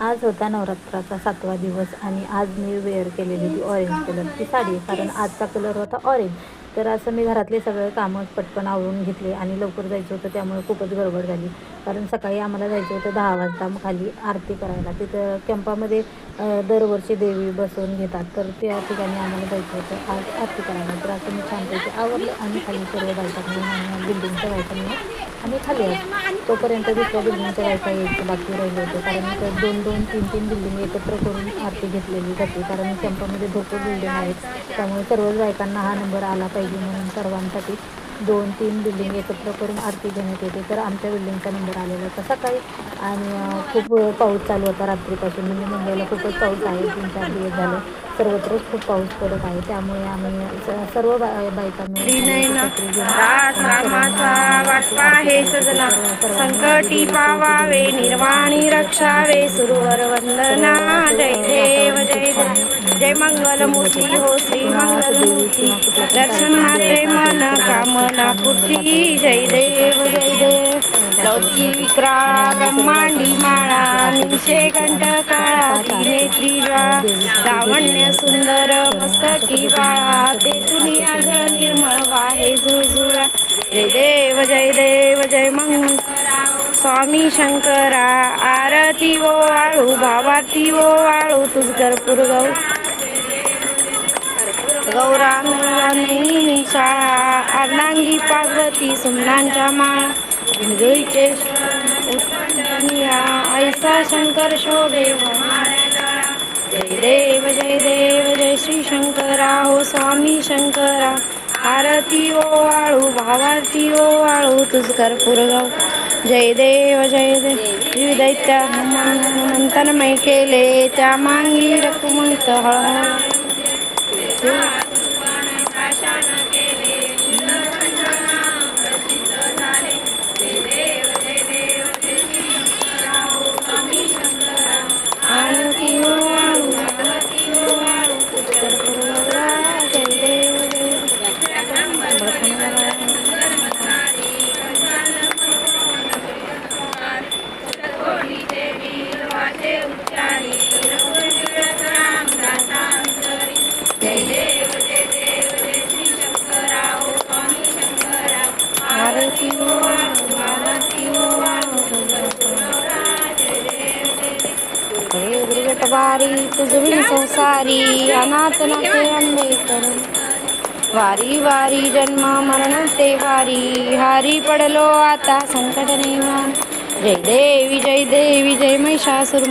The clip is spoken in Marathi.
आज होता नवरात्राचा 7वा दिवस आणि आज मी वेअर केलेली ती ऑरेंज कलरची साडी, कारण आजचा कलर होता ऑरेंज. तर असं मी घरातले सगळे कामं पटकन आवरून घेतले आणि लवकर जायचं होतं, त्यामुळे खूपच गडबड झाली. कारण सकाळी आम्हाला जायचं होतं 10 वाजता खाली आरती करायला. तिथं कॅम्पामध्ये दरवर्षी देवी बसवून घेतात, तर त्या ठिकाणी आम्हाला जायचं होतं आज आरती करायला. तर असं मी छानपैकी आवरलं आणि खाली सर्व बायका मिळून आणि बिल्डिंगच्या बायका मिळून आम्ही खाली आलो. तोपर्यंत दुसऱ्या बिल्डिंगच्या बायका यायचं बाकी राहिले होते, कारण इथं 2-2, 3-3 बिल्डिंग एकत्र करून आरती घेतलेली जाते. कारण कॅम्पामध्ये भरपूर बिल्डिंग आहेत, त्यामुळे सर्वच बायकांना हा नंबर आला पाहिजे म्हणून सर्वांसाठी 2-3 बिल्डिंग एकत्र करून आरती घेण्यात येते. तर आमच्या बिल्डिंगचा नंबर आलेला होता सकाळी आणि खूप पाऊस चालू होता रात्रीपासून. म्हणजे मुंबईला खूपच पाऊस आहे, 3-4 दिवस झाले सर्वत्रच खूप पाऊस पडत आहे. त्यामुळे आम्ही सर्व बायका मिळून छत्री घेऊन रामाचा वाटपा हे सजना संकटी पावावे निर्वाणी रक्षावे सुरवर वंदना. जय देव जय देव जय मंगलमूर्ती हो श्री मंगलमूर्ती दर्शन मात्रे मन कामना पूर्ती. जय देव जय देव लौकी विक्रा ब्रह्मांडी माळा निशे कंठ काळा नेत्री ज्वाळा लावण्य सुंदर मस्तकी बाळा तेथुनी निर्मळ वाहे झुळझुळा. जय देव जय देव जय मंगल स्वामी शंकरा आरती वो वाळू भावाती वो वाळू तुझ कर्पूर गौरांगी शाळा अर्धांगी पार्वती सुमनांच्या माळा बिंदुईचे ऐसा शंकर शोभे. जय देव जय देव जय श्री शंकरा हो स्वामी शंकरा आरती ओ वाळू भावारती ओ वाळू तुझ कर्पूर गौ. जय देव जय देव दैत्य हनुमंतनमय केले त्या मांगी रकुमंत हळहळ. आरती ओ वाळू तुझ कर्पूर गौरा. जय देव आरती ओ वाळू आरती ओ वाळू बारी तुझी संसारी अनाथ नाथे आंबेकर. वारी वारी जन्म मरण ते वारी हारी पडलो आता संकट निवारण. जय देवी जय महिषासुर